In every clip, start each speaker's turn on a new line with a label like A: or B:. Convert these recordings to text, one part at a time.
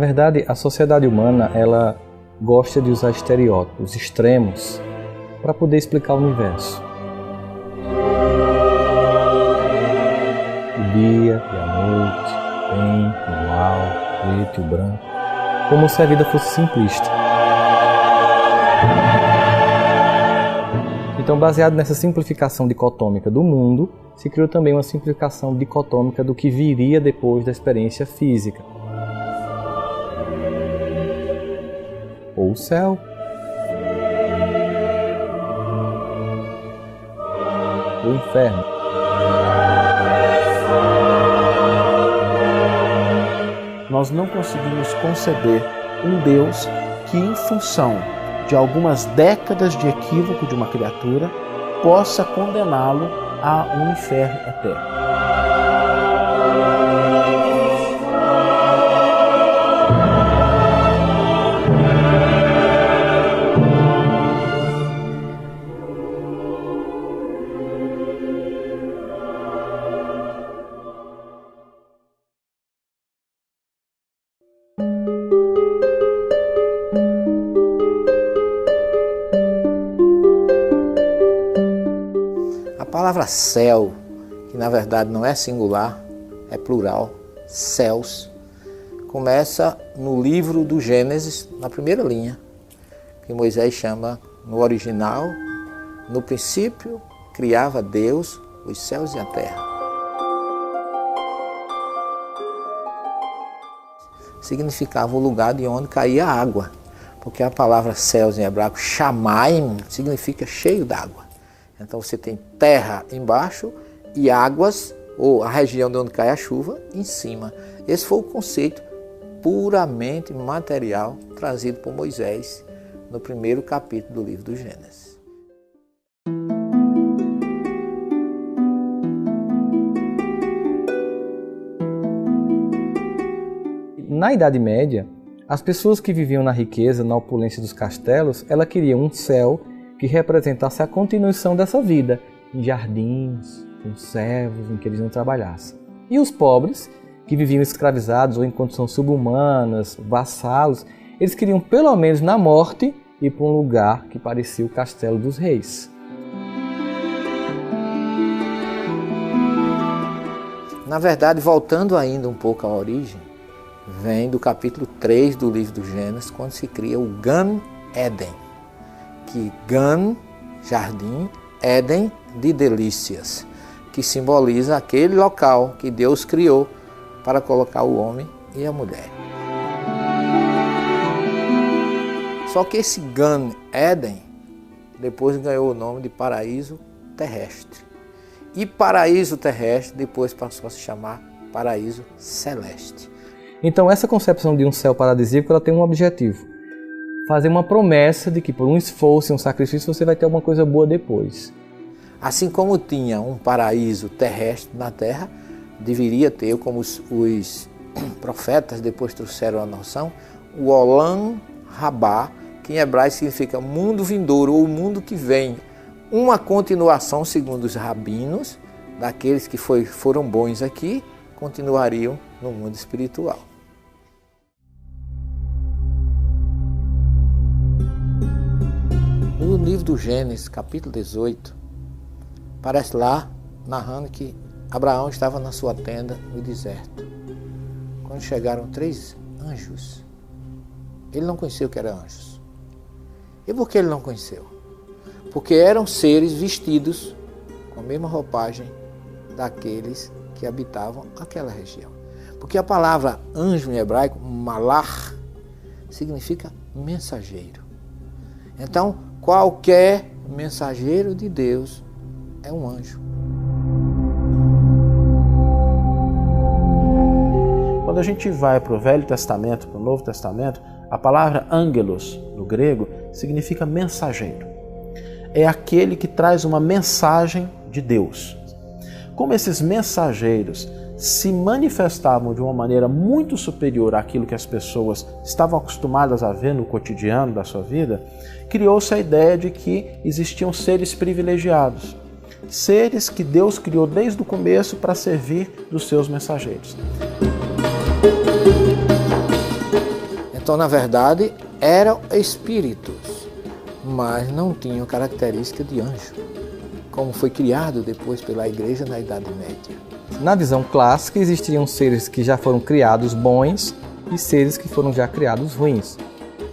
A: verdade, a sociedade humana, ela gosta de usar estereótipos extremos para poder explicar o universo. O dia e a noite, o bem, o mal, o preto e o branco, como se a vida fosse simplista. Então, baseado nessa simplificação dicotômica do mundo, se criou também uma simplificação dicotômica do que viria depois da experiência física. Ou o céu, ou o inferno.
B: Nós não conseguimos conceber um Deus que, em função de algumas décadas de equívoco de uma criatura, possa condená-lo a um inferno eterno.
C: A palavra céu, que na verdade não é singular, é plural, céus, começa no livro do Gênesis, na primeira linha, que Moisés chama no original, no princípio criava Deus os céus e a terra. Significava o lugar de onde caía a água, porque a palavra céus em hebraico, shamaim, significa cheio d'água. Então você tem terra embaixo e águas, ou a região de onde cai a chuva, em cima. Esse foi o conceito puramente material trazido por Moisés no primeiro capítulo do livro do Gênesis.
A: Na Idade Média, as pessoas que viviam na riqueza, na opulência dos castelos, elas queriam um céu que representasse a continuação dessa vida, em jardins, com servos, em que eles não trabalhassem. E os pobres, que viviam escravizados ou em condições subhumanas, vassalos, eles queriam pelo menos na morte ir para um lugar que parecia o castelo dos reis.
C: Na verdade, voltando ainda um pouco à origem, vem do capítulo 3 do livro do Gênesis, quando se cria o Gan Eden. Que Gan, jardim, Éden, de delícias, que simboliza aquele local que Deus criou para colocar o homem e a mulher. Só que esse Gan Éden depois ganhou o nome de paraíso terrestre. E paraíso terrestre depois passou a se chamar paraíso celeste.
A: Então essa concepção de um céu paradisíaco, ela tem um objetivo: fazer uma promessa de que por um esforço e um sacrifício você vai ter alguma coisa boa depois.
C: Assim como tinha um paraíso terrestre na terra, deveria ter, como os profetas depois trouxeram a noção, o Olam Rabá, que em hebraico significa mundo vindouro ou mundo que vem. Uma continuação, segundo os rabinos, daqueles que foram bons aqui, continuariam no mundo espiritual. No livro do Gênesis, capítulo 18, aparece lá, narrando que Abraão estava na sua tenda no deserto, quando chegaram 3 anjos. Ele não conheceu que eram anjos. E por que ele não conheceu? Porque eram seres vestidos com a mesma roupagem daqueles que habitavam aquela região. Porque a palavra anjo em hebraico, malach, significa mensageiro. Então, qualquer mensageiro de Deus é um anjo.
B: Quando a gente vai para o Velho Testamento, para o Novo Testamento, a palavra angelos, no grego, significa mensageiro. É aquele que traz uma mensagem de Deus. Como esses mensageiros se manifestavam de uma maneira muito superior àquilo que as pessoas estavam acostumadas a ver no cotidiano da sua vida, criou-se a ideia de que existiam seres privilegiados, seres que Deus criou desde o começo para servir dos seus mensageiros.
C: Então, na verdade, eram espíritos, mas não tinham característica de anjo, como foi criado depois pela Igreja na Idade Média.
A: Na visão clássica, existiriam seres que já foram criados bons e seres que foram já criados ruins.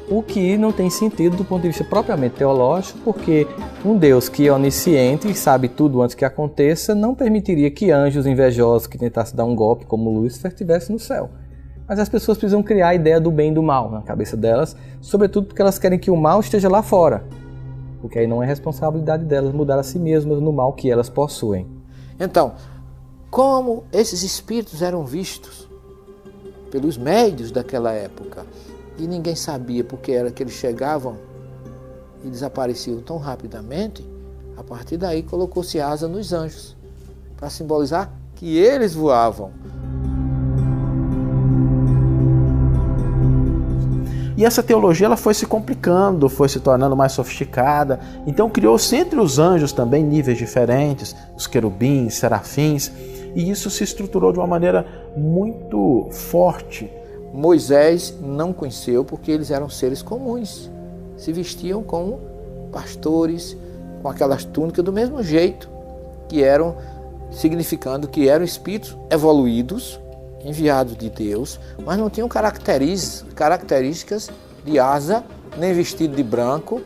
A: O que não tem sentido do ponto de vista propriamente teológico, porque um Deus que é onisciente e sabe tudo antes que aconteça, não permitiria que anjos invejosos que tentassem dar um golpe como Lúcifer estivessem no céu. Mas as pessoas precisam criar a ideia do bem e do mal na cabeça delas, sobretudo porque elas querem que o mal esteja lá fora, porque aí não é responsabilidade delas mudar a si mesmas no mal que elas possuem.
C: Então, como esses espíritos eram vistos pelos médios daquela época, e ninguém sabia porque era que eles chegavam e desapareciam tão rapidamente, a partir daí colocou-se asa nos anjos, para simbolizar que eles voavam.
B: E essa teologia ela foi se complicando, foi se tornando mais sofisticada. Então criou-se entre os anjos também níveis diferentes, os querubins, serafins, e isso se estruturou de uma maneira muito forte.
C: Moisés não conheceu porque eles eram seres comuns, se vestiam como pastores, com aquelas túnicas do mesmo jeito, que eram, significando que eram espíritos evoluídos, enviados de Deus, mas não tinham características de asa, nem vestido de branco,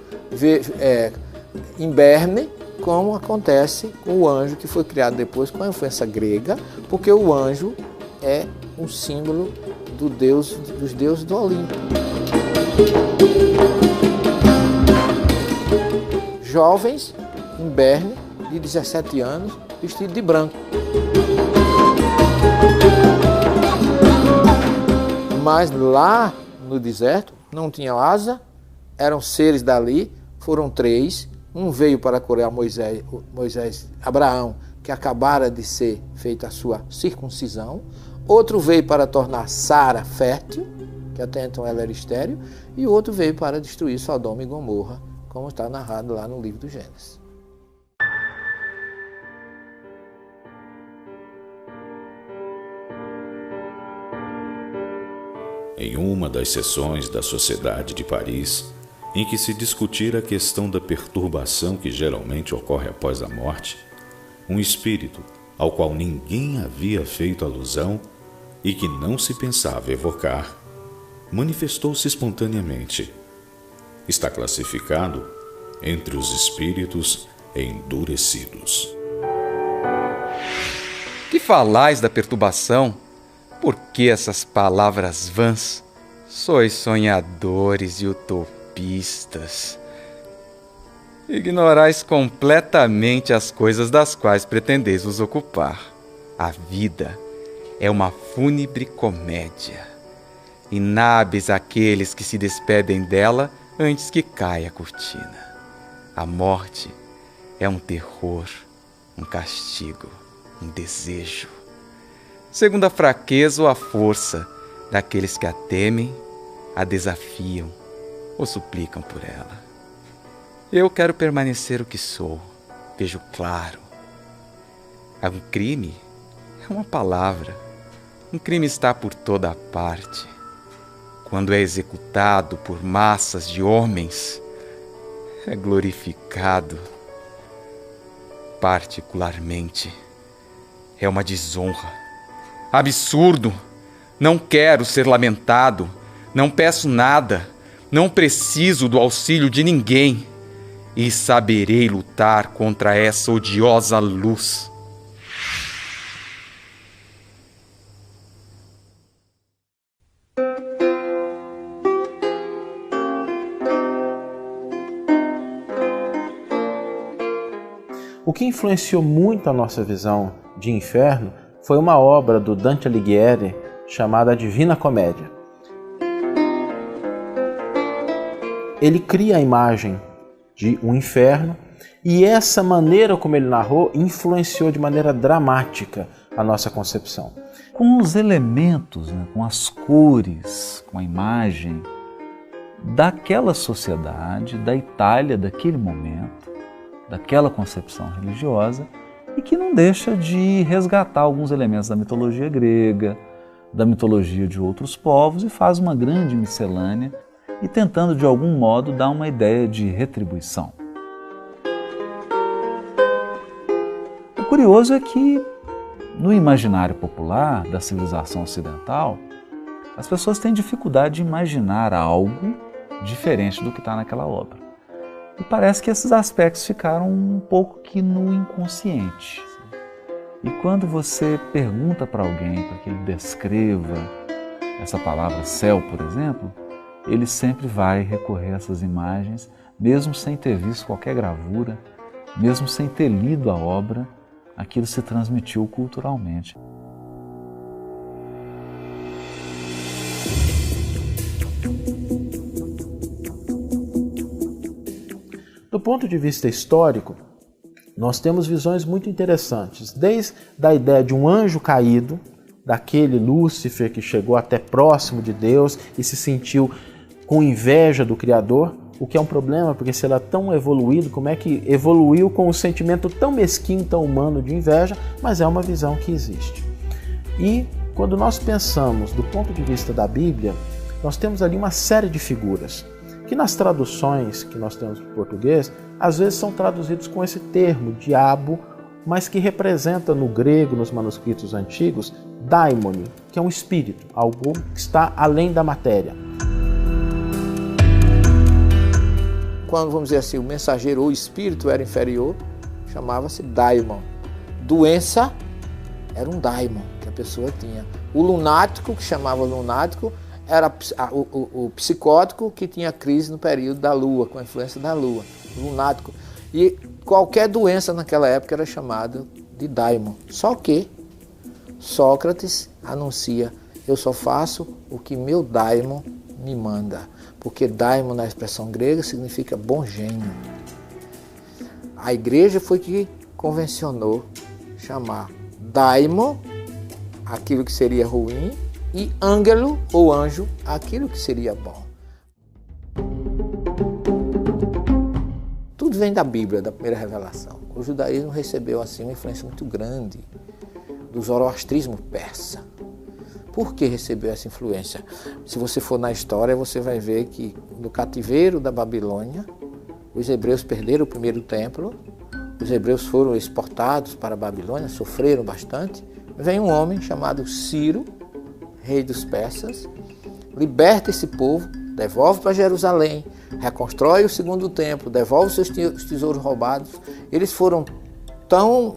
C: imberbe, como acontece com o anjo que foi criado depois com a influência grega, porque o anjo é um símbolo dos deuses do Olimpo. Jovens, imberbe, de 17 anos, vestido de branco. Mas lá no deserto não tinha asa, eram seres dali, foram 3. Um veio para curar Abraão, que acabara de ser feita a sua circuncisão. Outro veio para tornar Sara fértil, que até então ela era estéril. E outro veio para destruir Sodoma e Gomorra, como está narrado lá no livro do Gênesis.
D: Em uma das sessões da Sociedade de Paris, em que se discutira a questão da perturbação que geralmente ocorre após a morte, um espírito, ao qual ninguém havia feito alusão e que não se pensava evocar, manifestou-se espontaneamente. Está classificado entre os espíritos endurecidos.
E: Que falais da perturbação? Por que essas palavras vãs? Sois sonhadores e utopistas. Ignorais completamente as coisas das quais pretendeis vos ocupar. A vida é uma fúnebre comédia. Inábeis aqueles que se despedem dela antes que caia a cortina. A morte é um terror, um castigo, um desejo. Segundo a fraqueza ou a força daqueles que a temem, a desafiam ou suplicam por ela. Eu quero permanecer o que sou, vejo claro. Um crime é uma palavra. Um crime está por toda a parte. Quando é executado por massas de homens, é glorificado. Particularmente, é uma desonra. Absurdo! Não quero ser lamentado, não peço nada, não preciso do auxílio de ninguém e saberei lutar contra essa odiosa luz.
B: O que influenciou muito a nossa visão de inferno foi uma obra do Dante Alighieri chamada Divina Comédia. Ele cria a imagem de um inferno e essa maneira como ele narrou influenciou de maneira dramática a nossa concepção.
F: Com os elementos, com as cores, com a imagem daquela sociedade, da Itália daquele momento, daquela concepção religiosa, e que não deixa de resgatar alguns elementos da mitologia grega, da mitologia de outros povos e faz uma grande miscelânea e tentando de algum modo dar uma ideia de retribuição. O curioso é que no imaginário popular da civilização ocidental, as pessoas têm dificuldade de imaginar algo diferente do que está naquela obra. E parece que esses aspectos ficaram um pouco que no inconsciente. E quando você pergunta para alguém para que ele descreva essa palavra céu, por exemplo, ele sempre vai recorrer a essas imagens, mesmo sem ter visto qualquer gravura, mesmo sem ter lido a obra, aquilo se transmitiu culturalmente.
B: Do ponto de vista histórico, nós temos visões muito interessantes, desde a ideia de um anjo caído, daquele Lúcifer que chegou até próximo de Deus e se sentiu com inveja do Criador, o que é um problema, porque se ele é tão evoluído, como é que evoluiu com um sentimento tão mesquinho, tão humano de inveja, mas é uma visão que existe. E quando nós pensamos do ponto de vista da Bíblia, nós temos ali uma série de figuras, que nas traduções que nós temos para o português, às vezes são traduzidos com esse termo, diabo, mas que representa no grego, nos manuscritos antigos, daimon, que é um espírito, algo que está além da matéria.
C: Quando, vamos dizer assim, o mensageiro ou espírito era inferior, chamava-se daimon. Doença era um daimon que a pessoa tinha. O lunático, que chamava lunático, era o psicótico que tinha crise no período da lua, com a influência da lua, lunático. E qualquer doença naquela época era chamada de daimon. Só que Sócrates anuncia, eu só faço o que meu daimon me manda. Porque daimon na expressão grega significa bom gênio. A igreja foi que convencionou chamar daimon aquilo que seria ruim e ângelo ou anjo aquilo que seria bom. Tudo vem da Bíblia, da primeira revelação. O judaísmo recebeu assim uma influência muito grande do zoroastrismo persa. Por que recebeu essa influência? Se você for na história, você vai ver que no cativeiro da Babilônia, os hebreus perderam o primeiro templo, os hebreus foram exportados para a Babilônia, sofreram bastante. Vem um homem chamado Ciro, rei dos persas, liberta esse povo, devolve para Jerusalém, reconstrói o segundo templo, devolve seus tesouros roubados. Eles foram tão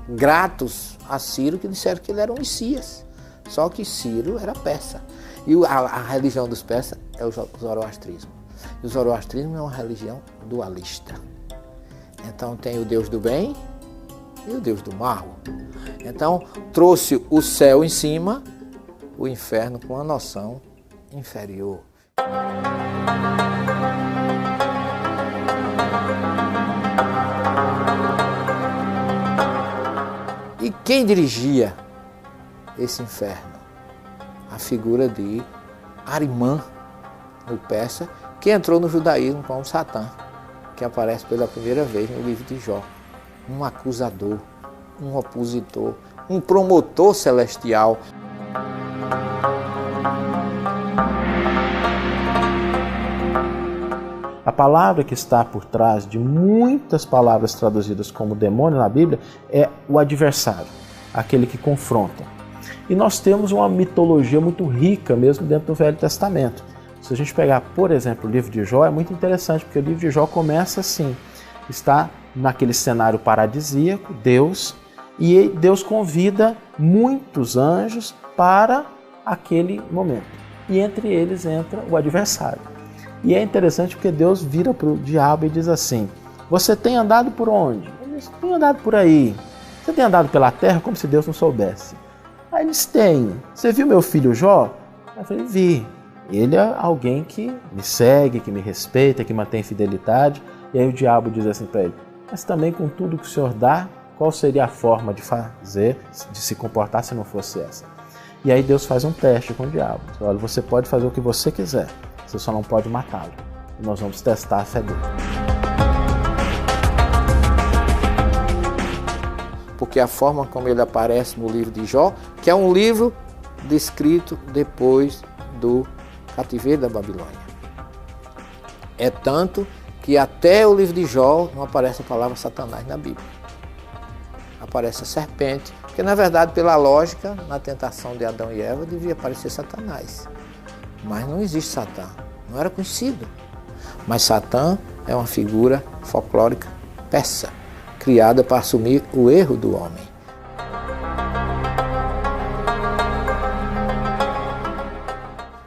C: gratos a Ciro que disseram que ele era o Messias. Só que Ciro era persa. E a religião dos persas é o zoroastrismo. E o zoroastrismo é uma religião dualista. Então tem o Deus do bem e o Deus do mal. Então trouxe o céu em cima, o inferno com uma noção inferior. E quem dirigia esse inferno? A figura de Arimã, no persa, que entrou no judaísmo como Satã, que aparece pela primeira vez no livro de Jó. Um acusador, um opositor, um promotor celestial.
B: A palavra que está por trás de muitas palavras traduzidas como demônio na Bíblia é o adversário, aquele que confronta. E nós temos uma mitologia muito rica mesmo dentro do Velho Testamento. Se a gente pegar, por exemplo, o livro de Jó, é muito interessante, porque o livro de Jó começa assim, está naquele cenário paradisíaco, Deus, e Deus convida muitos anjos para aquele momento. E entre eles entra o adversário. E é interessante porque Deus vira para o diabo e diz assim, você tem andado por onde? Ele diz, tenho andado por aí. Você tem andado pela terra como se Deus não soubesse. Aí eles têm. Você viu meu filho Jó? Eu falei, vi. Ele é alguém que me segue, que me respeita, que mantém fidelidade. E aí o diabo diz assim para ele, mas também com tudo que o Senhor dá, qual seria a forma de fazer, de se comportar se não fosse essa? E aí Deus faz um teste com o diabo. Olha, você pode fazer o que você quiser, você só não pode matá-lo. E nós vamos testar a fé dele.
C: Porque a forma como ele aparece no livro de Jó, que é um livro descrito depois do cativeiro da Babilônia. É tanto que até o livro de Jó não aparece a palavra Satanás na Bíblia. Aparece a serpente, porque na verdade, pela lógica, na tentação de Adão e Eva, devia aparecer Satanás. Mas não existe Satã, não era conhecido. Mas Satã é uma figura folclórica persa, criada para assumir o erro do homem.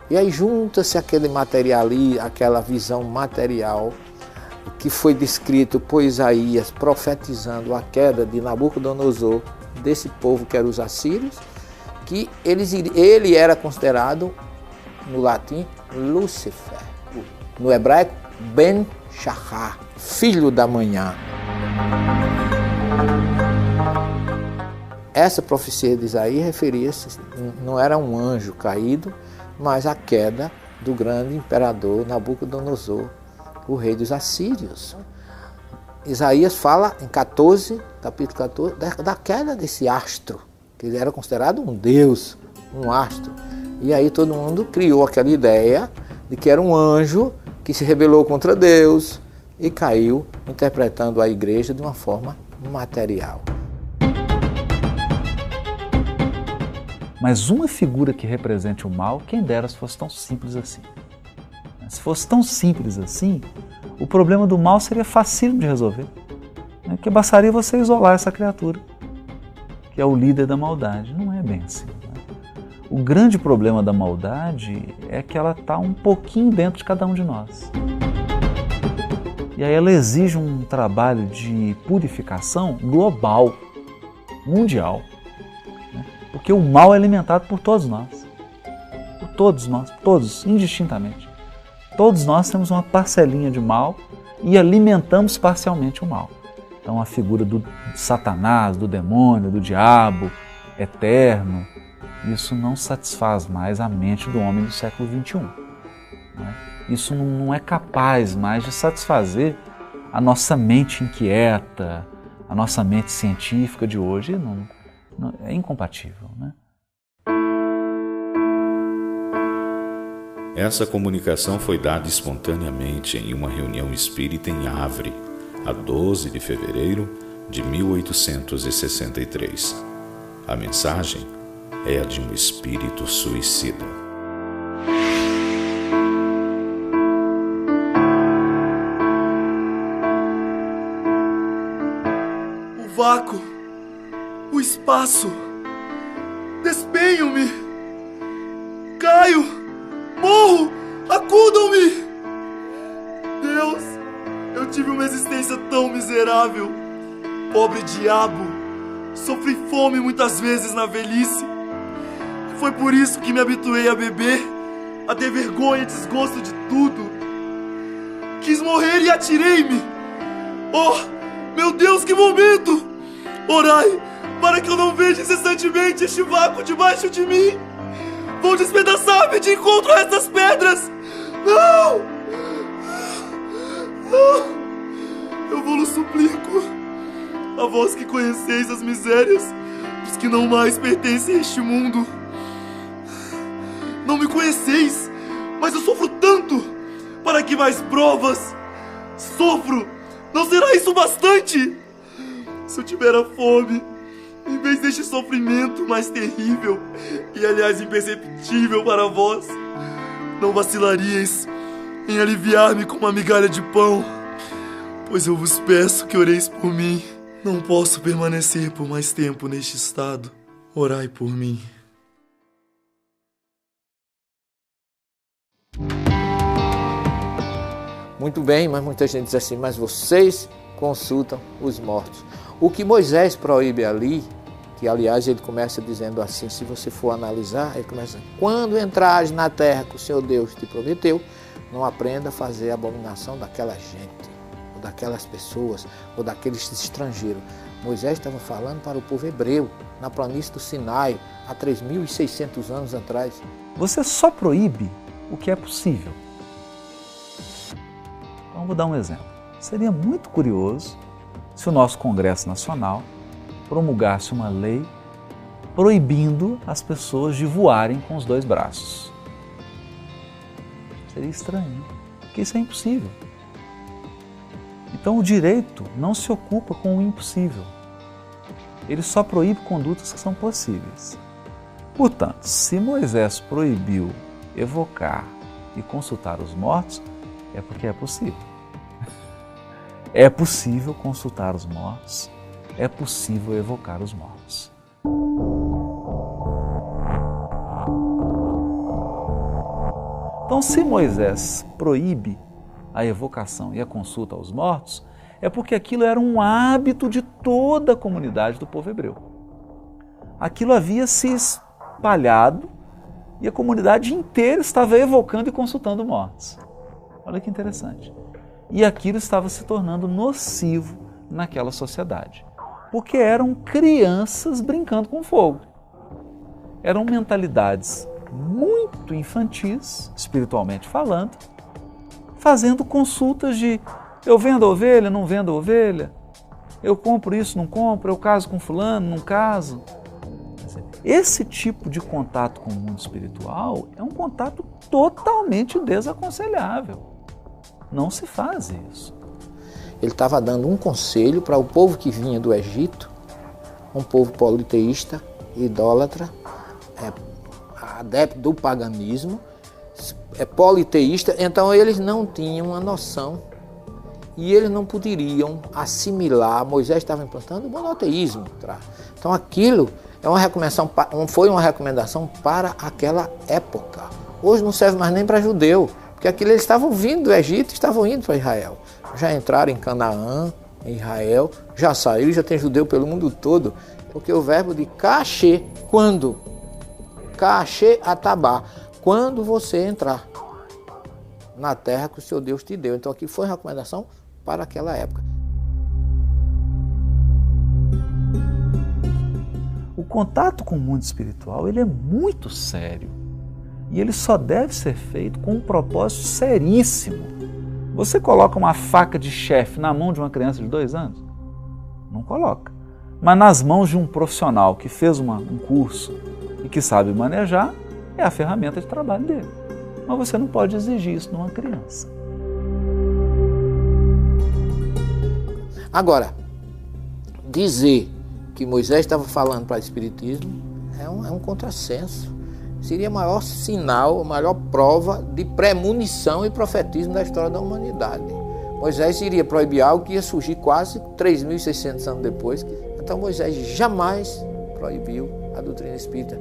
C: E aí junta-se aquele material ali, aquela visão material que foi descrito por Isaías, profetizando a queda de Nabucodonosor, desse povo que eram os assírios, que ele era considerado, no latim, Lúcifer, no hebraico, Ben Shahar, filho da manhã. Essa profecia de Isaías referia-se, não era um anjo caído, mas a queda do grande imperador Nabucodonosor, o rei dos assírios. Isaías fala em capítulo 14, da queda desse astro, que ele era considerado um deus, um astro. E aí todo mundo criou aquela ideia de que era um anjo que se rebelou contra Deus e caiu, interpretando a igreja de uma forma material.
F: Mas uma figura que represente o mal, quem dera se fosse tão simples assim. Se fosse tão simples assim, o problema do mal seria facílimo de resolver. Porque bastaria você isolar essa criatura, que é o líder da maldade. Não é bem assim. O grande problema da maldade é que ela está um pouquinho dentro de cada um de nós. E aí ela exige um trabalho de purificação global, mundial. Porque o mal é alimentado por todos nós. Por todos nós, todos, indistintamente. Todos nós temos uma parcelinha de mal e alimentamos parcialmente o mal. Então a figura do Satanás, do demônio, do diabo, eterno, isso não satisfaz mais a mente do homem do século XXI. Isso não é capaz mais de satisfazer a nossa mente inquieta, a nossa mente científica de hoje. É incompatível, né?
D: Essa comunicação foi dada espontaneamente em uma reunião espírita em Havre, a 12 de fevereiro de 1863. A mensagem é a de um espírito suicida.
G: O vácuo, o espaço, despenho-me, caio, morro, acudam-me! Deus, eu tive uma existência tão miserável, pobre diabo, sofri fome muitas vezes na velhice. Foi por isso que me habituei a beber, a ter vergonha e desgosto de tudo. Quis morrer e atirei-me. Oh, meu Deus, que momento! Orai, para que eu não veja incessantemente este vácuo debaixo de mim. Vou despedaçar-me de encontro a estas pedras. Não! Não! Eu vos suplico, a vós que conheceis as misérias dos que não mais pertencem a este mundo. Não me conheceis, mas eu sofro tanto. Para que mais provas? Sofro, não será isso bastante? Se eu tiver a fome, em vez deste sofrimento mais terrível e aliás imperceptível para vós, não vacilaríeis em aliviar-me com uma migalha de pão, pois eu vos peço que oreis por mim. Não posso permanecer por mais tempo neste estado. Orai por mim.
C: Muito bem, mas muita gente diz assim, mas vocês consultam os mortos. O que Moisés proíbe ali, que aliás ele começa dizendo assim, se você for analisar, ele começa, quando entrares na terra que o Senhor Deus te prometeu, não aprenda a fazer a abominação daquela gente, ou daquelas pessoas, ou daqueles estrangeiros. Moisés estava falando para o povo hebreu, na planície do Sinai, há 3.600 anos atrás.
F: Você só proíbe o que é possível. Então, vou dar um exemplo. Seria muito curioso se o nosso Congresso Nacional promulgasse uma lei proibindo as pessoas de voarem com os 2 braços. Seria estranho, porque isso é impossível. Então o direito não se ocupa com o impossível. Ele só proíbe condutas que são possíveis. Portanto, se Moisés proibiu evocar e consultar os mortos, é porque é possível. É possível consultar os mortos, é possível evocar os mortos. Então, se Moisés proíbe a evocação e a consulta aos mortos, é porque aquilo era um hábito de toda a comunidade do povo hebreu. Aquilo havia se espalhado e a comunidade inteira estava evocando e consultando mortos. Olha que interessante. E aquilo estava se tornando nocivo naquela sociedade, porque eram crianças brincando com fogo. Eram mentalidades muito infantis, espiritualmente falando, fazendo consultas de eu vendo a ovelha, não vendo a ovelha, eu compro isso, não compro, eu caso com fulano, não caso. Esse tipo de contato com o mundo espiritual é um contato totalmente desaconselhável. Não se faz isso.
C: Ele estava dando um conselho para o povo que vinha do Egito, um povo politeísta, idólatra, adepto do paganismo, politeísta, então eles não tinham a noção e eles não poderiam assimilar. Moisés estava implantando o monoteísmo. Então aquilo foi uma recomendação para aquela época. Hoje não serve mais nem para judeu, porque aquilo eles estavam vindo do Egito e estavam indo para Israel. Já entraram em Canaã, em Israel, já saíram, já tem judeu pelo mundo todo, porque o verbo de cachê, quando? Cachê atabá, quando você entrar na terra que o seu Deus te deu. Então aqui foi uma recomendação para aquela época.
F: O contato com o mundo espiritual ele é muito sério e ele só deve ser feito com um propósito seríssimo. Você coloca uma faca de chefe na mão de uma criança de 2 anos? Não coloca. Mas nas mãos de um profissional que fez um curso e que sabe manejar, é a ferramenta de trabalho dele. Mas você não pode exigir isso de uma criança.
C: Agora, dizer que Moisés estava falando para o Espiritismo é um contrassenso. Seria o maior sinal, a maior prova de premonição e profetismo da história da humanidade. Moisés iria proibir algo que ia surgir quase 3.600 anos depois. Então Moisés jamais proibiu a doutrina espírita.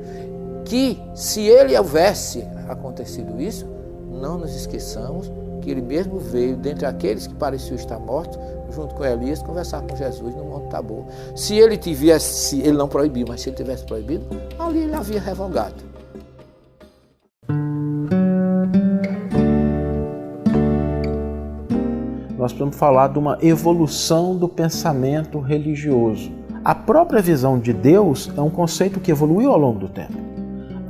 C: Que se ele houvesse acontecido isso, não nos esqueçamos que ele mesmo veio dentre aqueles que pareciam estar mortos, junto com Elias, conversar com Jesus no Monte Tabor. Se ele tivesse, ele não proibiu, mas se ele tivesse proibido, ali ele havia revogado.
B: Nós precisamos falar de uma evolução do pensamento religioso. A própria visão de Deus é um conceito que evoluiu ao longo do tempo.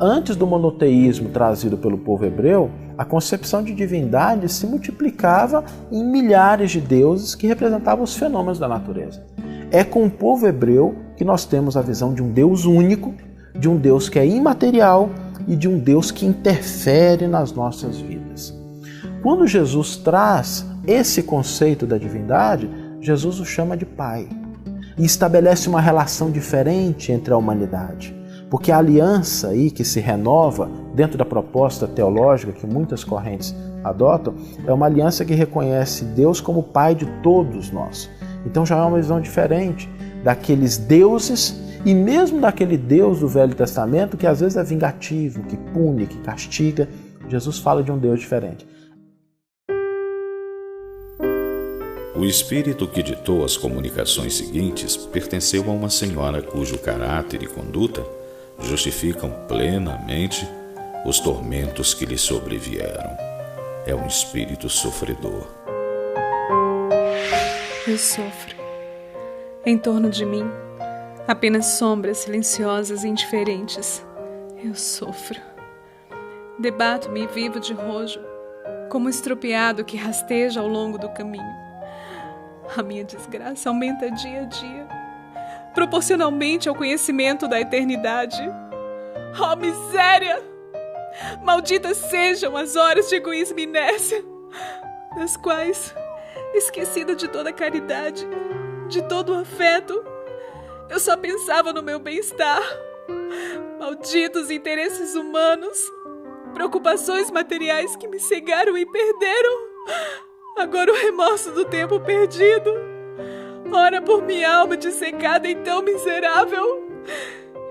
B: Antes do monoteísmo trazido pelo povo hebreu, a concepção de divindade se multiplicava em milhares de deuses que representavam os fenômenos da natureza. É com o povo hebreu que nós temos a visão de um Deus único, de um Deus que é imaterial e de um Deus que interfere nas nossas vidas. Quando Jesus traz esse conceito da divindade, Jesus o chama de Pai e estabelece uma relação diferente entre a humanidade. Porque a aliança aí que se renova dentro da proposta teológica que muitas correntes adotam é uma aliança que reconhece Deus como Pai de todos nós. Então já é uma visão diferente daqueles deuses e mesmo daquele Deus do Velho Testamento que às vezes é vingativo, que pune, que castiga. Jesus fala de um Deus diferente.
D: O espírito que ditou as comunicações seguintes pertenceu a uma senhora cujo caráter e conduta justificam plenamente os tormentos que lhe sobrevieram. É um espírito sofredor.
H: Eu sofro. Em torno de mim, apenas sombras silenciosas e indiferentes. Eu sofro. Debato-me vivo de rojo, como um estropiado que rasteja ao longo do caminho. A minha desgraça aumenta dia a dia. proporcionalmente ao conhecimento da eternidade. Oh, miséria! Malditas sejam as horas de egoísmo e inércia, nas quais, esquecida de toda a caridade, de todo o afeto, eu só pensava no meu bem-estar. Malditos interesses humanos, preocupações materiais que me cegaram e perderam. Agora o remorso do tempo perdido. Ora por minha alma dissecada e tão miserável.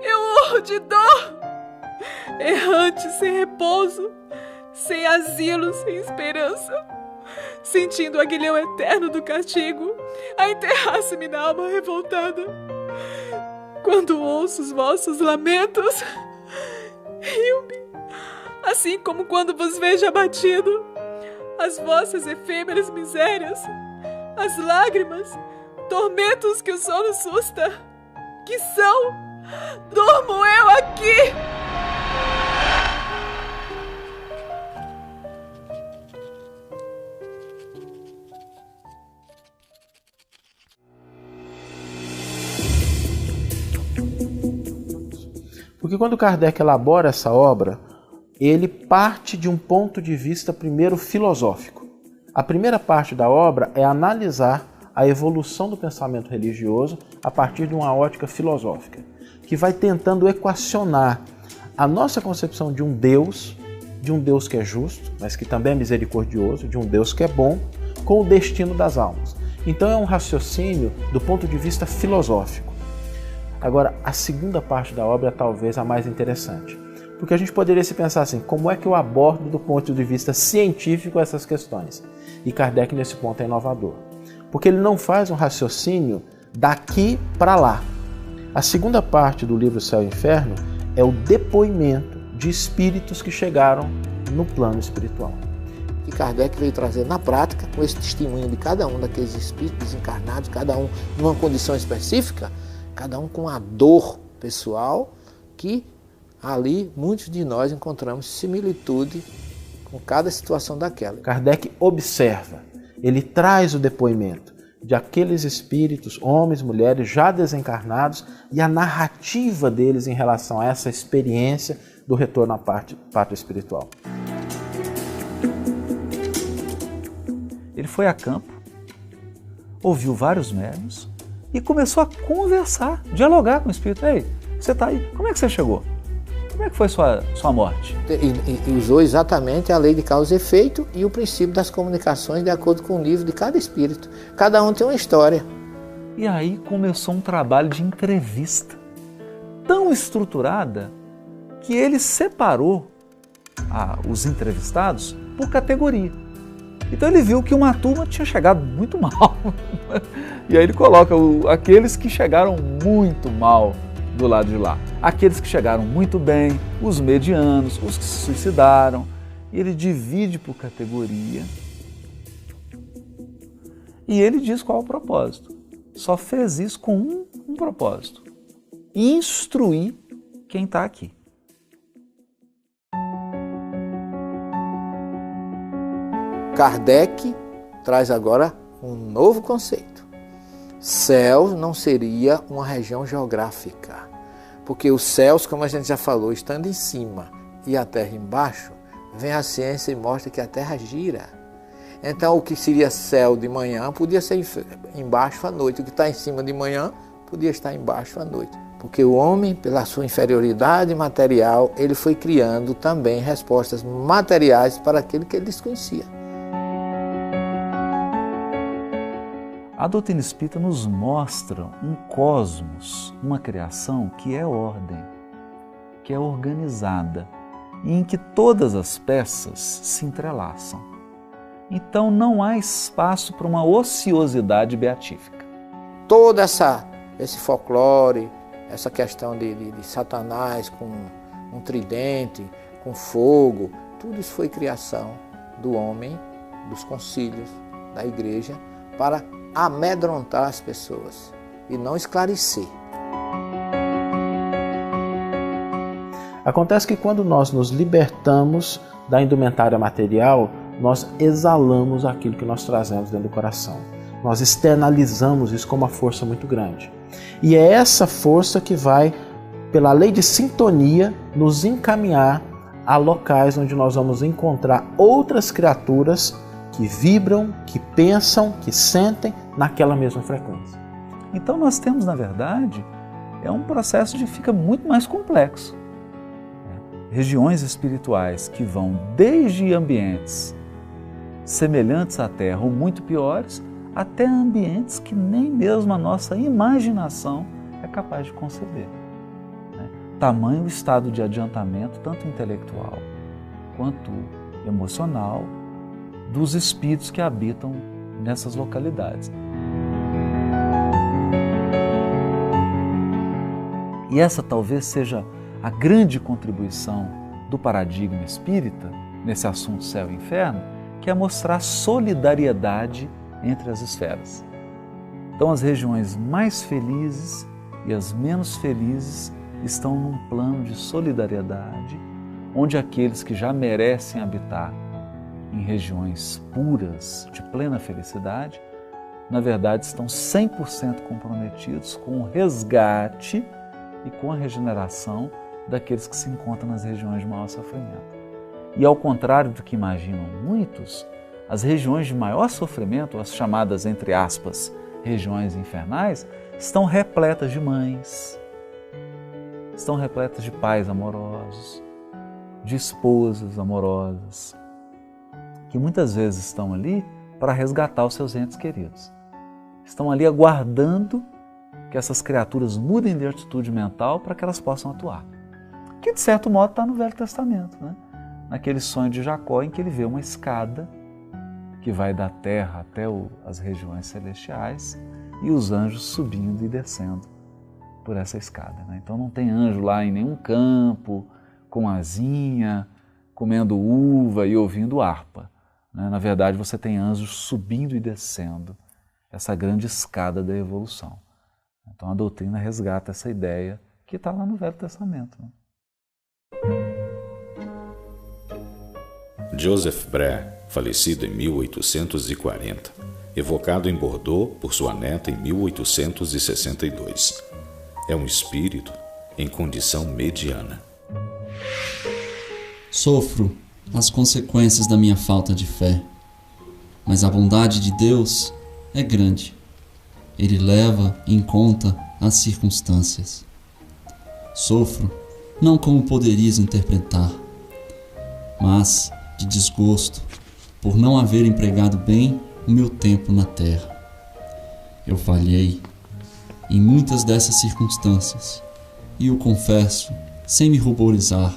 H: Eu urro de dor. Errante, sem repouso, sem asilo, sem esperança, sentindo o aguilhão eterno do castigo a enterrar-se-me na alma revoltada. Quando ouço os vossos lamentos, rio-me, assim como quando vos vejo abatido. As vossas efêmeras misérias, as lágrimas, tormentos que o sono susta, que são, durmo eu aqui.
B: Porque quando Kardec elabora essa obra, ele parte de um ponto de vista primeiro filosófico. A primeira parte da obra é analisar a evolução do pensamento religioso a partir de uma ótica filosófica, que vai tentando equacionar a nossa concepção de um Deus que é justo, mas que também é misericordioso, de um Deus que é bom, com o destino das almas. Então é um raciocínio do ponto de vista filosófico. Agora, a segunda parte da obra é talvez a mais interessante, porque a gente poderia se pensar assim, como é que eu abordo do ponto de vista científico essas questões? E Kardec nesse ponto é inovador, porque ele não faz um raciocínio daqui para lá. A segunda parte do livro Céu e Inferno é o depoimento de espíritos que chegaram no plano espiritual.
C: E Kardec veio trazer na prática, com esse testemunho de cada um daqueles espíritos desencarnados, cada um numa condição específica, cada um com a dor pessoal, que ali muitos de nós encontramos similitude com cada situação daquela.
B: Kardec observa, ele traz o depoimento de aqueles espíritos, homens, mulheres já desencarnados, e a narrativa deles em relação a essa experiência do retorno à pátria espiritual.
F: Ele foi a campo, ouviu vários médiuns e começou a conversar, dialogar com o espírito. Ei, você está aí, como é que você chegou? Como é que foi sua morte?
C: E usou exatamente a lei de causa e efeito e o princípio das comunicações de acordo com o nível de cada espírito. Cada um tem uma história.
F: E aí começou um trabalho de entrevista tão estruturada que ele separou os entrevistados por categoria. Então ele viu que uma turma tinha chegado muito mal. E aí ele coloca aqueles que chegaram muito mal do lado de lá. Aqueles que chegaram muito bem, os medianos, os que se suicidaram. E ele divide por categoria. E ele diz qual é o propósito. Só fez isso com um propósito: instruir quem está aqui.
C: Kardec traz agora um novo conceito. Céu não seria uma região geográfica, porque os céus, como a gente já falou, estando em cima e a terra embaixo, vem a ciência e mostra que a terra gira. Então o que seria céu de manhã podia ser embaixo à noite, o que está em cima de manhã podia estar embaixo à noite. Porque o homem, pela sua inferioridade material, ele foi criando também respostas materiais para aquilo que ele desconhecia.
F: A doutrina espírita nos mostra um cosmos, uma criação que é ordem, que é organizada e em que todas as peças se entrelaçam. Então não há espaço para uma ociosidade beatífica.
C: Todo esse folclore, essa questão de Satanás com um tridente, com fogo, tudo isso foi criação do homem, dos concílios, da igreja, para amedrontar as pessoas e não esclarecer.
B: Acontece que quando nós nos libertamos da indumentária material, nós exalamos aquilo que nós trazemos dentro do coração. Nós externalizamos isso com uma força muito grande. E é essa força que vai, pela lei de sintonia, nos encaminhar a locais onde nós vamos encontrar outras criaturas que vibram, que pensam, que sentem naquela mesma frequência.
F: Então nós temos, na verdade, um processo que fica muito mais complexo. Regiões espirituais que vão desde ambientes semelhantes à Terra ou muito piores, até ambientes que nem mesmo a nossa imaginação é capaz de conceber. Tamanho o estado de adiantamento, tanto intelectual quanto emocional, dos espíritos que habitam nessas localidades. E essa talvez seja a grande contribuição do paradigma espírita nesse assunto céu e inferno, que é mostrar solidariedade entre as esferas. Então as regiões mais felizes e as menos felizes estão num plano de solidariedade, onde aqueles que já merecem habitar em regiões puras, de plena felicidade, na verdade estão 100% comprometidos com o resgate e com a regeneração daqueles que se encontram nas regiões de maior sofrimento. E ao contrário do que imaginam muitos, as regiões de maior sofrimento, as chamadas, entre aspas, regiões infernais, estão repletas de mães, estão repletas de pais amorosos, de esposas amorosas, que muitas vezes estão ali para resgatar os seus entes queridos. Estão ali aguardando que essas criaturas mudem de atitude mental para que elas possam atuar. Que de certo modo está no Velho Testamento, né? Naquele sonho de Jacó em que ele vê uma escada que vai da terra até as regiões celestiais e os anjos subindo e descendo por essa escada. Né? Então não tem anjo lá em nenhum campo, com asinha, comendo uva e ouvindo harpa. Né? Na verdade, você tem anjos subindo e descendo essa grande escada da evolução. Então a doutrina resgata essa ideia que está lá no Velho Testamento. Né?
D: Joseph Bré, falecido em 1840, evocado em Bordeaux por sua neta em 1862. É um espírito em condição mediana.
I: Sofro as consequências da minha falta de fé, mas a bondade de Deus é grande. Ele leva em conta as circunstâncias. Sofro não como poderias interpretar, mas de desgosto por não haver empregado bem o meu tempo na terra. Eu falhei em muitas dessas circunstâncias e o confesso sem me ruborizar.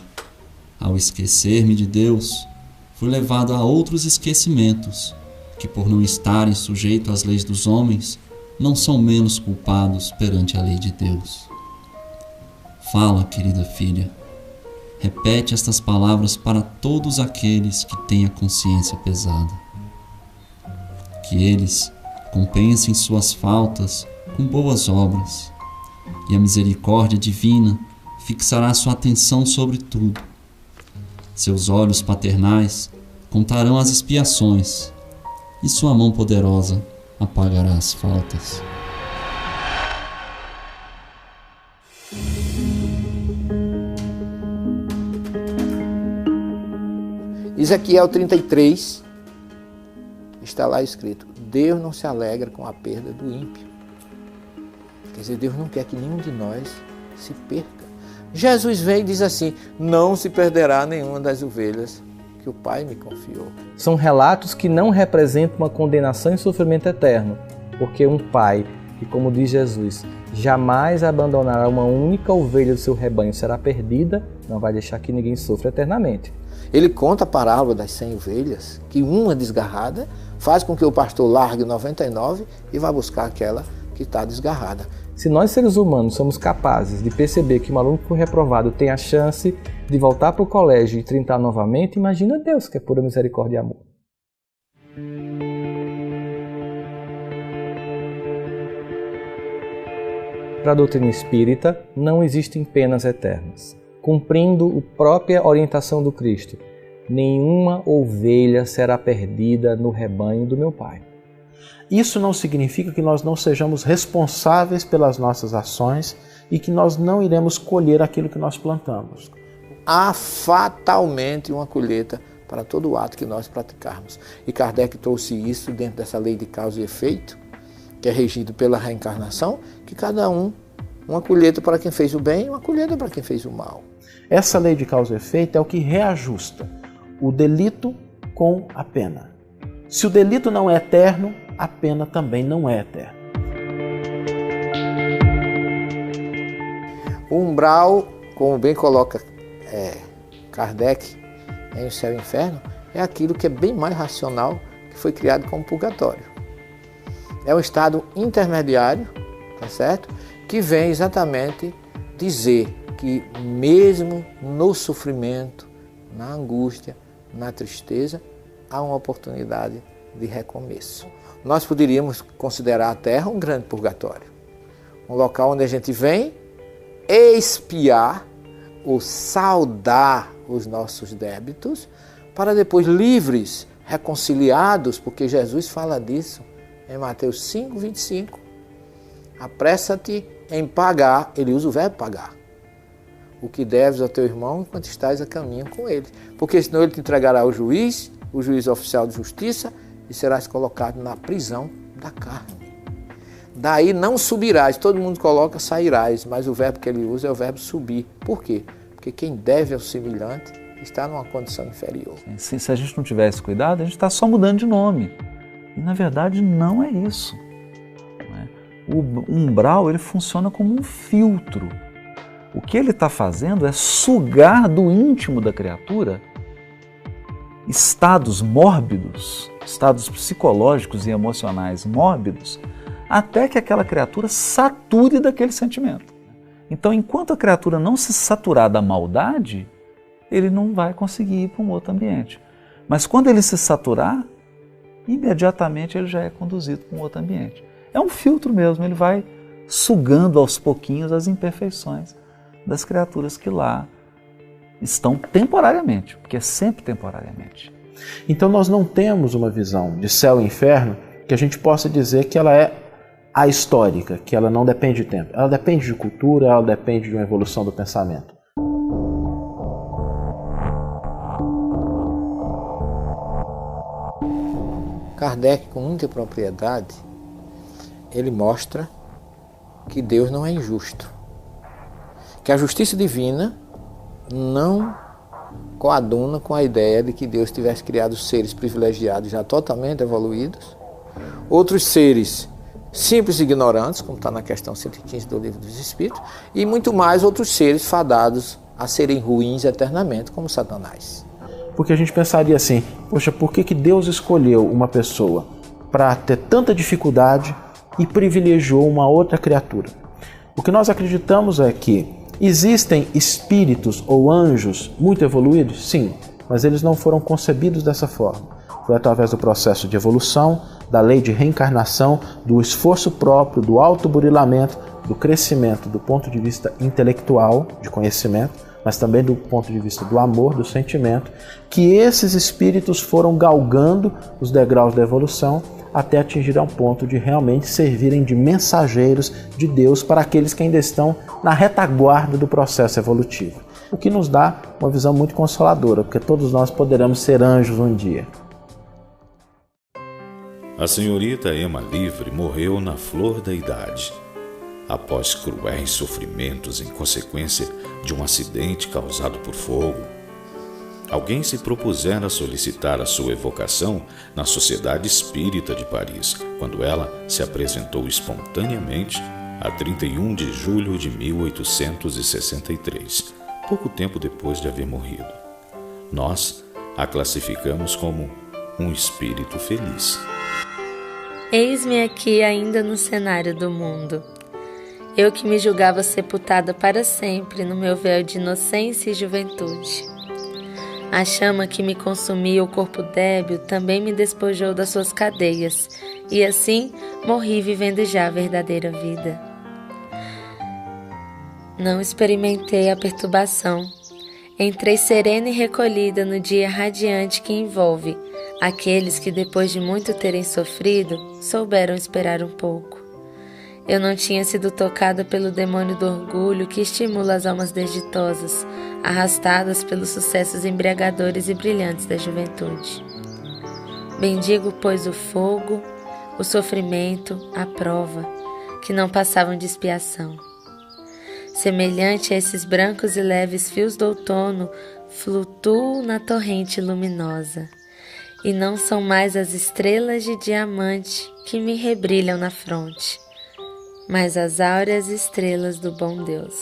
I: Ao esquecer-me de Deus, fui levado a outros esquecimentos que, por não estarem sujeitos às leis dos homens, não são menos culpados perante a lei de Deus. Fala, querida filha, repete estas palavras para todos aqueles que têm a consciência pesada. Que eles compensem suas faltas com boas obras, e a misericórdia divina fixará sua atenção sobre tudo. Seus olhos paternais contarão as expiações, e sua mão poderosa apagará as faltas.
C: Ezequiel 33, está lá escrito: Deus não se alegra com a perda do ímpio. Quer dizer, Deus não quer que nenhum de nós se perca. Jesus vem e diz assim: não se perderá nenhuma das ovelhas que o Pai me confiou.
A: São relatos que não representam uma condenação e sofrimento eterno, porque um Pai que, como diz Jesus, jamais abandonará uma única ovelha do seu rebanho, será perdida, não vai deixar que ninguém sofra eternamente.
C: Ele conta a parábola das 100 ovelhas, que uma desgarrada faz com que o pastor largue 99 e vá buscar aquela que está desgarrada.
A: Se nós seres humanos somos capazes de perceber que um aluno que foi reprovado tem a chance de voltar para o colégio e tentar novamente, imagina Deus, que é pura misericórdia e amor. Para a doutrina espírita, não existem penas eternas. Cumprindo a própria orientação do Cristo, nenhuma ovelha será perdida no rebanho do meu Pai.
B: Isso não significa que nós não sejamos responsáveis pelas nossas ações e que nós não iremos colher aquilo que nós plantamos.
C: Há fatalmente uma colheita para todo ato que nós praticarmos. E Kardec trouxe isso dentro dessa lei de causa e efeito, que é regido pela reencarnação, que cada um, uma colheita para quem fez o bem e uma colheita para quem fez o mal.
B: Essa lei de causa e efeito é o que reajusta o delito com a pena. Se o delito não é eterno, a pena também não é eterna.
C: O umbral, como bem coloca Kardec em O Céu e o Inferno, é aquilo que é bem mais racional, que foi criado como purgatório. É um estado intermediário, tá certo? Que vem exatamente dizer que mesmo no sofrimento, na angústia, na tristeza, há uma oportunidade de recomeço. Nós poderíamos considerar a Terra um grande purgatório, um local onde a gente vem expiar ou saldar os nossos débitos, para depois livres, reconciliados, porque Jesus fala disso em Mateus 5, 25. Apressa-te em pagar, ele usa o verbo pagar, o que deves ao teu irmão enquanto estás a caminho com ele. Porque senão ele te entregará ao juiz, o juiz oficial de justiça, e serás colocado na prisão da carne. Daí não subirás, todo mundo coloca sairás, mas o verbo que ele usa é o verbo subir. Por quê? Porque quem deve ao semelhante está numa condição inferior.
F: Se a gente não tiver esse cuidado, a gente está só mudando de nome. E na verdade não é isso. O umbral ele funciona como um filtro. O que ele está fazendo é sugar do íntimo da criatura estados mórbidos, estados psicológicos e emocionais mórbidos, até que aquela criatura sature daquele sentimento. Então, enquanto a criatura não se saturar da maldade, ele não vai conseguir ir para um outro ambiente. Mas quando ele se saturar, imediatamente ele já é conduzido para um outro ambiente. É um filtro mesmo, ele vai sugando aos pouquinhos as imperfeições das criaturas que lá estão temporariamente, porque é sempre temporariamente.
B: Então nós não temos uma visão de céu e inferno que a gente possa dizer que ela é ahistórica, que ela não depende de tempo. Ela depende de cultura, ela depende de uma evolução do pensamento.
C: Kardec, com muita propriedade, ele mostra que Deus não é injusto, que a justiça divina não coaduna com a ideia de que Deus tivesse criado seres privilegiados já totalmente evoluídos, outros seres simples e ignorantes, como está na questão 115 do Livro dos Espíritos, e muito mais outros seres fadados a serem ruins eternamente, como Satanás.
B: Porque a gente pensaria assim, poxa, por que Deus escolheu uma pessoa para ter tanta dificuldade e privilegiou uma outra criatura? O que nós acreditamos é que existem espíritos ou anjos muito evoluídos? Sim, mas eles não foram concebidos dessa forma. Foi através do processo de evolução, da lei de reencarnação, do esforço próprio, do autoburilamento, do crescimento do ponto de vista intelectual, de conhecimento, mas também do ponto de vista do amor, do sentimento, que esses espíritos foram galgando os degraus da evolução até atingir ao ponto de realmente servirem de mensageiros de Deus para aqueles que ainda estão na retaguarda do processo evolutivo. O que nos dá uma visão muito consoladora, porque todos nós poderemos ser anjos um dia.
D: A senhorita Emma Livre morreu na flor da idade, após cruéis sofrimentos em consequência de um acidente causado por fogo. Alguém se propusera solicitar a sua evocação na Sociedade Espírita de Paris, quando ela se apresentou espontaneamente a 31 de julho de 1863, pouco tempo depois de haver morrido. Nós a classificamos como um espírito feliz.
J: Eis-me aqui ainda no cenário do mundo. Eu que me julgava sepultada para sempre no meu véu de inocência e juventude. A chama que me consumia o corpo débil também me despojou das suas cadeias, e assim morri vivendo já a verdadeira vida. Não experimentei a perturbação. Entrei serena e recolhida no dia radiante que envolve Aqueles que, depois de muito terem sofrido, souberam esperar um pouco. Eu não tinha sido tocada pelo demônio do orgulho que estimula as almas desditosas, arrastadas pelos sucessos embriagadores e brilhantes da juventude. Bendigo, pois, o fogo, o sofrimento, a prova, que não passavam de expiação. Semelhante a esses brancos e leves fios do outono, flutuo na torrente luminosa, e não são mais as estrelas de diamante que me rebrilham na fronte, mas as áureas estrelas do bom Deus.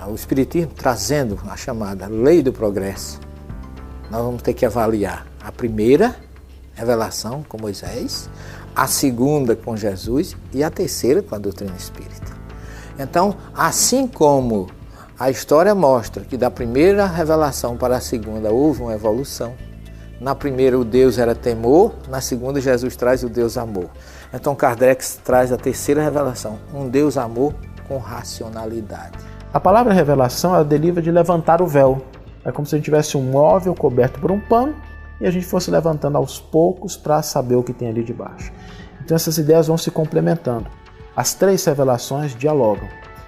C: O Espiritismo trazendo a chamada lei do progresso, nós vamos ter que avaliar a primeira revelação com Moisés, a segunda com Jesus e a terceira com a doutrina espírita. Então, assim como a história mostra que da primeira revelação para a segunda houve uma evolução, na primeira o Deus era temor, na segunda Jesus traz o Deus amor. Então Kardec traz a terceira revelação, um Deus amor com racionalidade.
B: A palavra revelação, ela deriva de levantar o véu. É como se a gente tivesse um móvel coberto por um pano e a gente fosse levantando aos poucos para saber o que tem ali debaixo. Então essas ideias vão se complementando. As três revelações dialogam.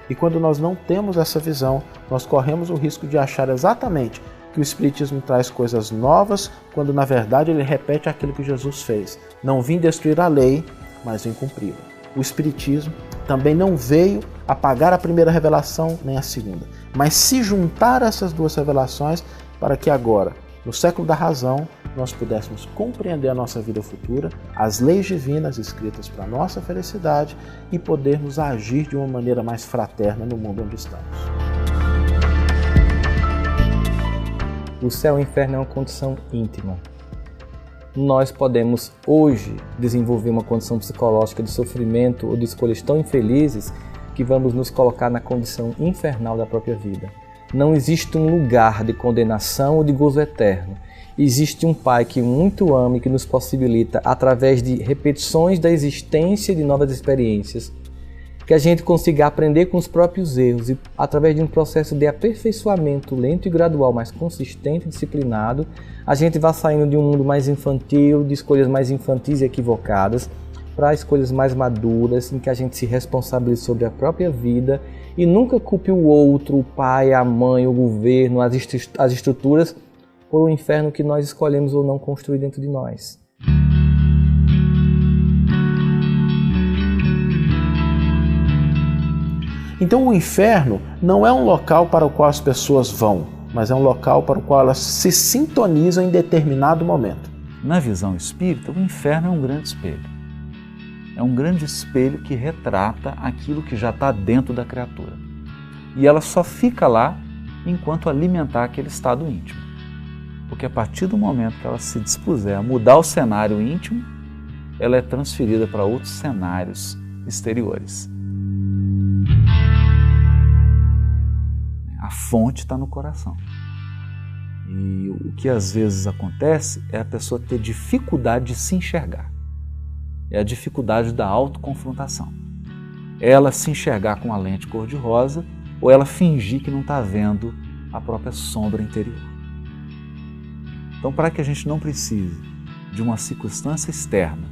B: E quando nós não temos essa visão, nós corremos o risco de achar exatamente que o Espiritismo traz coisas novas, quando na verdade ele repete aquilo que Jesus fez. Não vim destruir a lei, mas vim cumpri-la. O Espiritismo também não veio apagar a primeira revelação nem a segunda, mas se juntar a essas duas revelações para que agora, no século da razão, nós pudéssemos compreender a nossa vida futura, as leis divinas escritas para a nossa felicidade e podermos agir de uma maneira mais fraterna no mundo onde estamos.
A: O céu e o inferno é uma condição íntima. Nós podemos hoje desenvolver uma condição psicológica de sofrimento ou de escolhas tão infelizes que vamos nos colocar na condição infernal da própria vida. Não existe um lugar de condenação ou de gozo eterno. Existe um Pai que muito ama e que nos possibilita, através de repetições da existência e de novas experiências, que a gente consiga aprender com os próprios erros e, através de um processo de aperfeiçoamento lento e gradual, mas consistente e disciplinado, a gente vai saindo de um mundo mais infantil, de escolhas mais infantis e equivocadas, para escolhas mais maduras, em que a gente se responsabilize sobre a própria vida e nunca culpe o outro, o pai, a mãe, o governo, as estruturas, por um inferno que nós escolhemos ou não construir dentro de nós.
B: Então o inferno não é um local para o qual as pessoas vão, mas é um local para o qual elas se sintonizam em determinado momento.
F: Na visão espírita, o inferno é um grande espelho. É um grande espelho que retrata aquilo que já está dentro da criatura. E ela só fica lá enquanto alimentar aquele estado íntimo. Porque a partir do momento que ela se dispuser a mudar o cenário íntimo, ela é transferida para outros cenários exteriores. A fonte está no coração. E o que às vezes acontece é a pessoa ter dificuldade de se enxergar. É a dificuldade da autoconfrontação. Ela se enxergar com a lente cor-de-rosa ou ela fingir que não está vendo a própria sombra interior. Então, para que a gente não precise de uma circunstância externa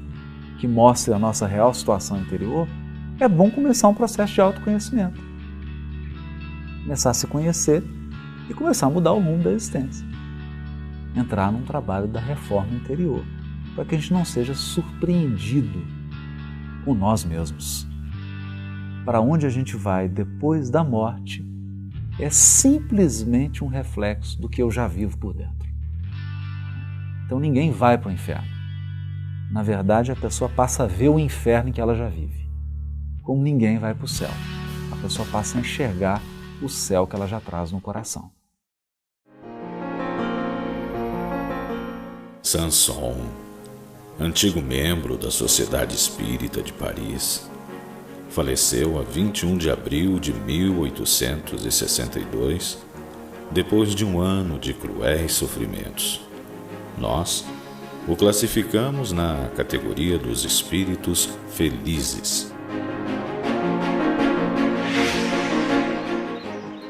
F: que mostre a nossa real situação interior, é bom começar um processo de autoconhecimento. Começar a se conhecer e começar a mudar o rumo da existência. Entrar num trabalho da reforma interior, para que a gente não seja surpreendido com nós mesmos. Para onde a gente vai depois da morte é simplesmente um reflexo do que eu já vivo por dentro. Então ninguém vai para o inferno. Na verdade, a pessoa passa a ver o inferno em que ela já vive. Como ninguém vai para o céu. A pessoa passa a enxergar o céu que ela já traz no coração.
D: Sanson, antigo membro da Sociedade Espírita de Paris, faleceu a 21 de abril de 1862, depois de um ano de cruéis sofrimentos. Nós o classificamos na categoria dos espíritos felizes.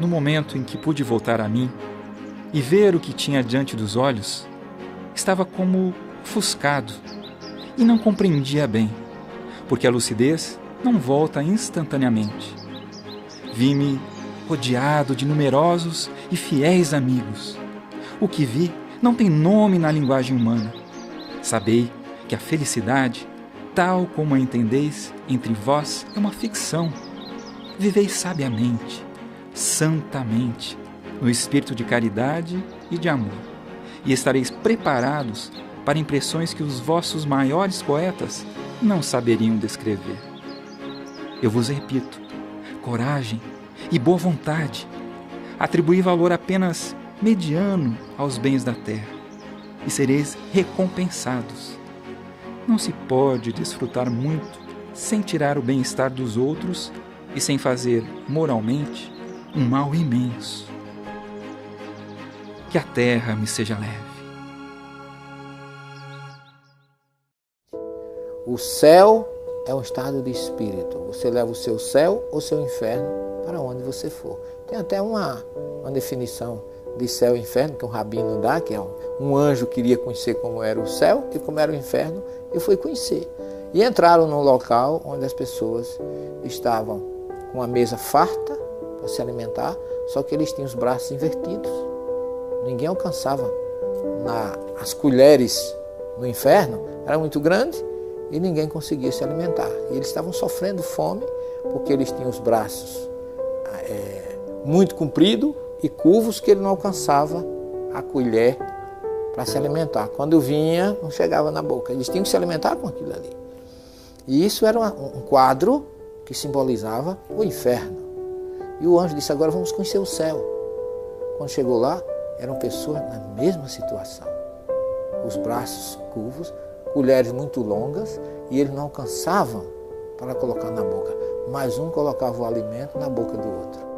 K: no momento em que pude voltar a mim e ver o que tinha diante dos olhos, estava como ofuscado e não compreendia bem, porque a lucidez não volta instantaneamente. Vi-me rodeado de numerosos e fiéis amigos. O que vi não tem nome na linguagem humana. Sabei que a felicidade, tal como a entendeis entre vós, é uma ficção. Viveis sabiamente, santamente, no espírito de caridade e de amor, e estareis preparados para impressões que os vossos maiores poetas não saberiam descrever. Eu vos repito, coragem e boa vontade. Atribuí valor apenas mediano aos bens da terra, e sereis recompensados. Não se pode desfrutar muito sem tirar o bem-estar dos outros e sem fazer, moralmente, um mal imenso. Que a terra me seja leve.
C: O céu é um estado de espírito. Você leva o seu céu ou seu inferno para onde você for. Tem até uma definição de céu e inferno que um rabino dá, que é um anjo queria conhecer como era o céu e como era o inferno, e foi conhecer. E entraram num local onde as pessoas estavam com a mesa farta para se alimentar, só que eles tinham os braços invertidos. Ninguém alcançava. As colheres no inferno eram muito grandes e ninguém conseguia se alimentar. E eles estavam sofrendo fome porque eles tinham os braços muito compridos e curvos que ele não alcançava a colher para se alimentar. Quando vinha, não chegava na boca. Eles tinham que se alimentar com aquilo ali. E isso era um quadro que simbolizava o inferno. E o anjo disse, agora vamos conhecer o céu. Quando chegou lá, eram pessoas na mesma situação. Os braços curvos, colheres muito longas, e eles não alcançavam para colocar na boca. Mas um colocava o alimento na boca do outro.